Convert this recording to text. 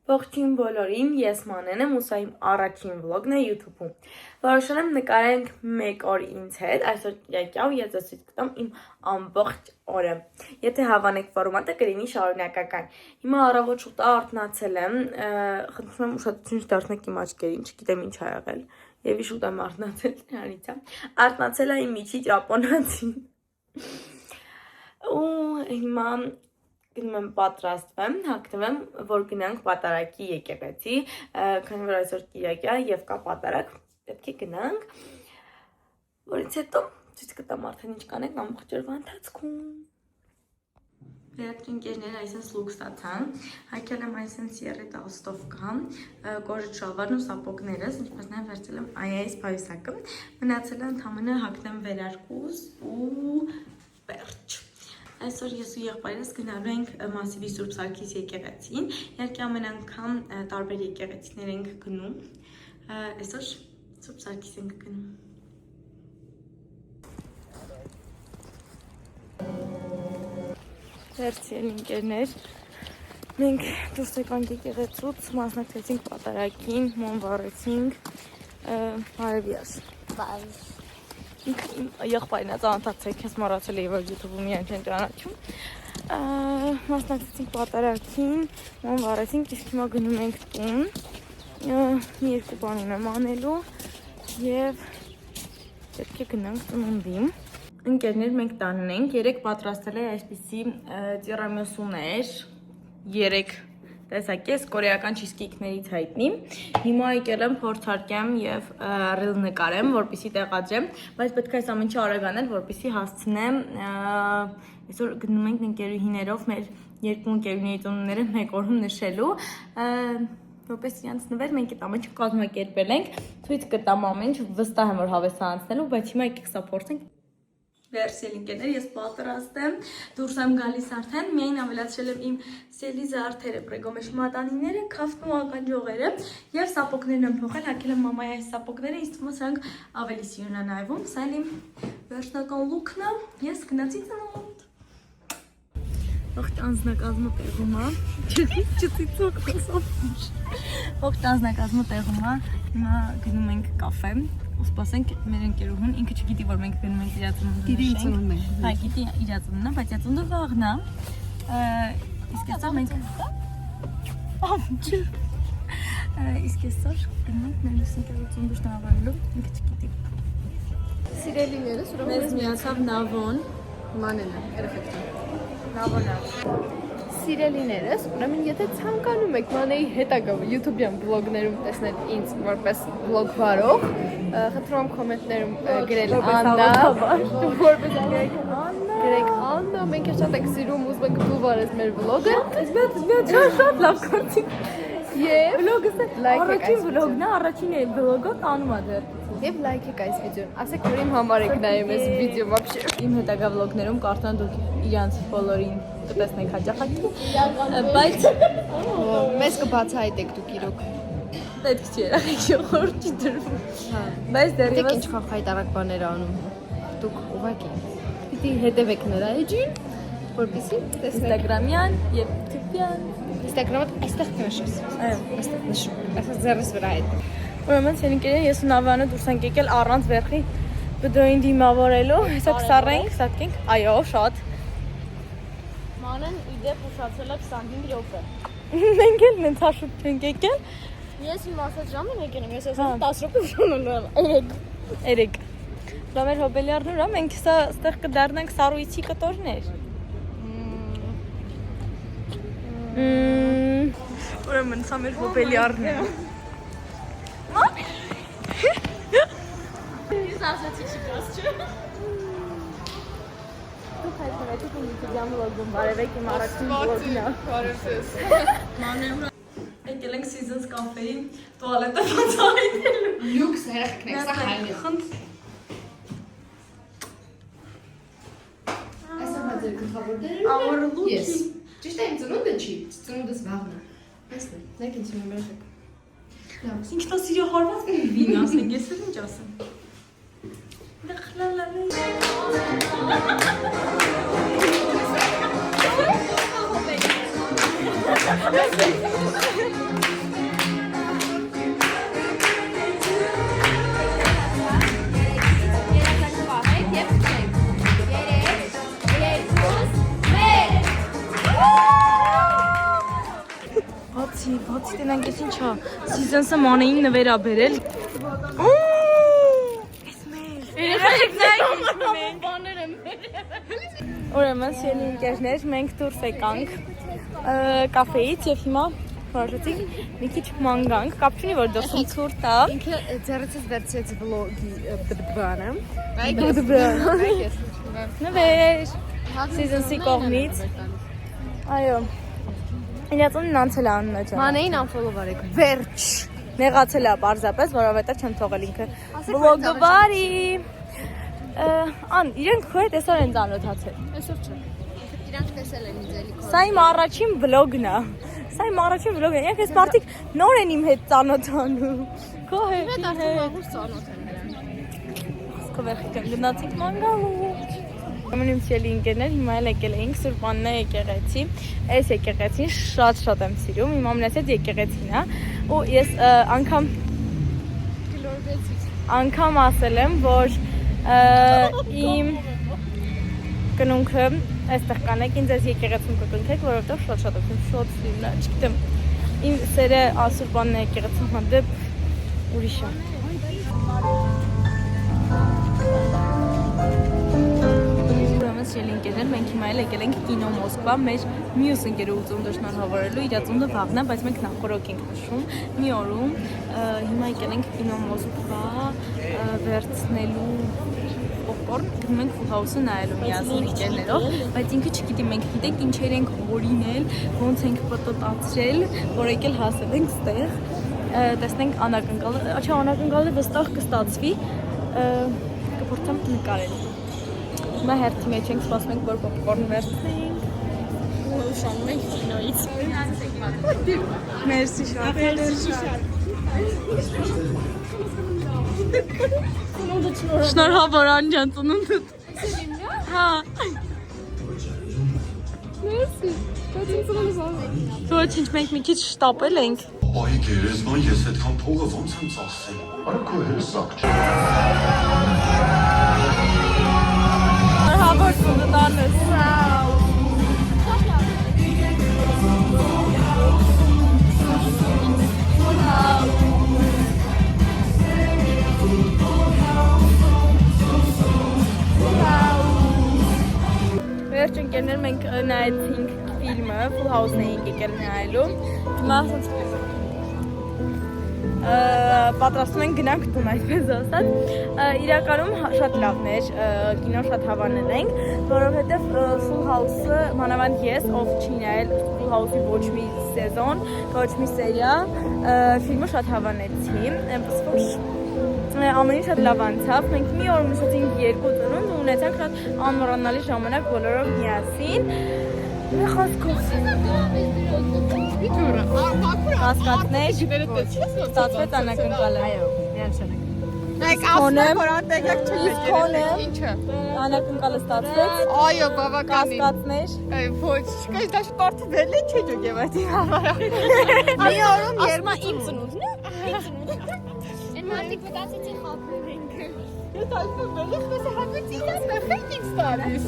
Ողջույն բոլորին, ես Մանեն եմ ու սա իմ առաջին վլոգն է YouTube-ում։ Որոշել եմ նկարենք մեկ օր ինձ հետ, այսօր կիրակի է ու ես ցույց կտամ իմ ամբողջ օրը։ Եթե հավանեք ֆորմատը կլինի շարունակական։ Հիմա առավոտ շուտ արթնացել եմ, խնդրում եմ ուշադրություն դարձնեք իմ աչքերին, չգիտեմ ինչ ա եղել։ Եվի շուտ եմ արթնացել, հրանից է։ Արթնացել է իմ միջի ճապոնացին։ Ու հիմա գնում եմ պատրաստվեմ, հագնվեմ, որ գնանք պատարագի եկեղեցի, քանի որ այսօր կիրակի է եւ կա պատարագ, պետք է գնանք, որից հետո ցույց կտամ արդեն ինչ կանենք ամբողջ օրվա ընթացքում։ Վերջին ընկերներ այսպես լուկ ստացան, հագել եմ այսպես եռի տաղստովկա, կորիճ շալվարն ու սապոգներս, ինչպես նաև վերցրել եմ այս փայուսակը, մնացել է ընդամենը հագնեմ վերարկուս ու վերջ։ Այսօր ես ու եղբայրս գնալու ենք Մասիվի Սուրբ Սարգիս եկեղեցին, իհարկե ամեն անգամ տարբեր եկեղեցիներ ենք գնում, այսօր Սուրբ Սարգիս ենք գնում։ Վերջին ընկերներ, մենք դուրս եկանք եկեղեցուց, մասնակցեցինք պատարագին, մոմ վառեցինք, բարևյաս։ Եղբայրն է ծանոթացեք, ես մոռացել էի, որ YouTube-ում իրեն չեն ճանաչում։ Մասնակցեցինք պատարագին, մոմ վառեցինք, իսկ հիմա գնում ենք տուն։ Մի երկու բան ունեմ անելու եւ պետք է գնանք ծնունդին։ Ընկերներ, մենք տանն ենք, երեք պատրաստել էի այսպիսի տիրամիսուներ, երեք տեսակ ես կորեական չիզկեյքներից հայտնի։ Հիմա եկել եմ փորձարկեմ եւ ռիլ նկարեմ, որպեսզի տեղադրեմ, բայց պետք է այս ամեն ինչը արագ անել, որպեսզի հասցնեմ այսօր գնում ենք ընկերուհիներով մեր երկու ընկերուհիների ծնունդները մեկ օրում նշելու, որպես իրանց նվեր մենք այդ ամեն ինչը կազմակերպել ենք, ցույց կտամ ամեն ինչ, վստահ եմ որ հավես է անցնելու, բայց հիմա եկեք սա փորձենք։ Վերսել ընկերներ, ես պատրաստ եմ, դուրս եմ գալիս արդեն, միայն ավելացրել եմ իմ սելի զարդերը, պրեգոմեշ մատանիները, քավթն ու ականջողերը եւ սապոգներն եմ փոխել, հագել եմ մամայի այս սապոգները, ինձ թվում է սրանք ավելի սիրուն են նայվում, սա իմ վերջնական լուքն է, ես գնացի ծնունդ։ Ողջ անձնակազմը տեղում է, չծիծոք խոսով։ Ողջ անձնակազմը տեղում է, հիմա գնում ենք կաֆե, ու սպասենք մեր ընկերուհուն, ինքը չգիտի, որ մենք գնում ենք իր ծնունդը։ Հա, գիտի իր ծնունդը, բայց իր ծնունդը վաղն է։ Իսկ այսօր մենք իսկ այսօր գնում ենք մեր ընկերուհու ծնունդը շնորհավորելու, ինքը չգիտի։ Սիրելիներս, ուրեմն մեզ միացավ Նավոն, Մանենը, երեխեքն։ Նավոնը։ Սիրելիներս, ուրեմն եթե ցանկանում եք Մանեի հետագա YouTube-յան վլոգներում տեսնել ինձ որպես վլոգ վարող, խնդրում եմ կոմենտներում գրել Աննա, որպես գրեք Աննա, մենք շատ ենք սիրում, ուզում ենք դու վարես մեր վլոգը։ Շատ լավ գործիք։ Եվ վլոգը առաջին վլոգն է, առաջին վլոգը տանում է դեռ։ Եվ լայքեք այս վիդեոն, ասեք որ իմ համար եք նայում այս վիդեոն вообще։ Իմ հետագա վլոգներում կարծեմ դուք իրանց բոլորին կտեսնեք հաճախակի, բայց մեզ կբացահայտեք դուք իրոք։ պետք չէ երեխեքի խորհուրդ չի դրվում։ Բայց Դեք դեռևս ինչքան խայտարակ բաներ անում։ Դուք ուղղակի պիտի հետևեք նրա էջին, որպեսզի տեսնեք Instagram-յան եւ YouTube-յան։ Instagram-ը այստեղ կնշես։ Այո, Այստեղ նշում։ Այսպես ձեռս վրա է։ ուրեմն ցենիկերին ես ու Նավանը դուրս ենք եկել առանց վերխի բդոյին դիմավորելու, հեսա կսառենք, սատկենք, այո, շատ։ Մանեն իդեպ ուշացել է 25 րոպե։ Մենք էլ նենց հաշուկ չենք եկել։ Ես իմ ասած ժամին եկել եմ, ես ասած 10 րոպե ուշանալու եմ։ 3։ Դա մեր հոբելյարն ուրա, մենք սա ստեղ կդառնանք սարույցի կտորներ։ Ուրեմն սա մեր հոբելյարն է։ Ես ասացի չկաս չէ։ Դուք հայտնվեք իմ YouTube-յան վլոգում, բարևեք իմ առաջին վլոգն է։ Բարևս։ Մանեն եկել ենք Seasons կաֆեի տուալետը բացահայտելու։ Լյուքս երեխեքն եք, սա հայն է։ Խնդրեմ։ Այսօր ձեր գլխավոր դերը։ Our look-ի։ Ես։ Ճիշտ է, իմ ծնունդը չի, ծնունդս վաղն է։ Այսն է, նայեք ինձ հիմա երեխեք։ Լավ։ Ինքնասիրո հարված վին ասենք, ես էլ ինչ ասեմ։ Դա խլալալի։ Բացի տնենք ես ինչա, Սիզենսը մանեին նվեր ա բերել։ Ուրեմն սիրելի ընկերներ, մենք դուրս եկանք կաֆեից եւ հիմա որոշեցինք մի քիչ ման գանք, կապ չունի որ դուրսում ցուրտ է։ Ինքը ձեռքից վերցրեց վլոգի բանը։ Նվեր Սիզենսի կողմից։ Այո։ Իրացունին անցել է Աննա ջան։ Մանեին unfollow արեք։ Վերջ։ Նեղացել է պարզապես, որովհետև չեմ թողել ինքը վլոգը բարի։ Ան, իրենք քո հետ այսօր են ծանոթացել։ Այսօր չէ։ Իրանք տեսել են ինձ էլի։ Սա իմ առաջին վլոգն է։ Սա իմ առաջին վլոգն է։ Եկեք այս մարդիկ նոր են իմ հետ ծանոթանում։ Քո հետ։ Հետ արդեն վաղուց ծանոթ են նրանք։ Քո վերջին գնացինք մանգալու։ Ամենից սիրելի ընկերներ, հիմա էլ եկել էինք Սուրբ Աննա եկեղեցի։ Այս եկեղեցին շատ եմ սիրում։ Իմ ամենասիրած եկեղեցին է։ Ու ես անգամ ասել եմ, որ իմ կնունքը այստեղ կանեք, ինձ այս եկեղեցում կկնքեք, որովհետև շատ եմ սիրում, չգիտեմ, իմ սերը Սուրբ Աննա եկեղեցու հանդեպ ուրիշ է։ Սիրելի ընկերներ, մենք հիմա էլ եկել ենք կինո Մոսկվա, մեր մյուս ընկերուհուց շնորհավորելու, իր ծնունդը վաղն է, բայց մենք նախորոք ենք նշում մի օրում, հիմա եկել ենք կինո Մոսկվա վերցնելու պոպկորն, գնում ենք Full House-ը նայելու միասին ընկերներով, բայց ինքը չգիտի, մենք գիտենք ինչեր ենք օրինել, ոնց ենք պտտացրել, որ եկել հասել ենք ստեղ, տեսնենք անակնկալը, չէ, անակնկալը վստահ կստացվի, կփորձեմ նկարել։ Հիմա հերթի մեջ ենք, սպասում ենք, որ պոպկորն վերցնենք։ Ուշանում ենք կինոից։ Մերսի շատ։ Շնորհավոր Անջան, ծնունդդ։ Հա։ Մերսի։ Ոչինչ, մենք մի քիչ շտապել ենք։ Այ գերեզման, ես այդքան փողը ոնց եմ ծախսել։ Արա քո հերսակ չէ։ Շնորհավոր ծննդանս։ Վերջ ընկերներ, մենք նայեցինք ֆիլմը, Full House-ն էինք եկել նայելու։ Հիմա պատրաստում ենք գնանք տուն, այսպես ասած։ Իրականում շատ լավն էր, կինո շատ հավանել ենք, որովհետև Full House-ը, մանավանդ ես, ով չի նայել Full House-ի ոչ մի սեզոն, ոչ մի սերիա, ֆիլմը շատ հավանեցի, այնպես որ ամեն ինչ շատ լավ անցավ։ Մենք մի օր ունեցինք երկու ծնունդ ու ունեցանք շատ անմոռանալի ժամանակ բոլորով միասին։ Մի խոսքով Կասկածներ, ստացվեց անակնկալը։ Այո, միանշանակ։ Իսկ քոնը անակնկալը ստացվեց։ Այո, բավականին։ Կասկածներ։ Ոչ, չկա, դա շտարտվել է, չէ՞ ջոգեվատի համար։ Մի օրում երբ իմ ծնունդն է։ Այն մարդիկ մտածեցին խափում ենք։ Ես այսպես բերես, հապեցի դա մեղեք ինձ տալիս։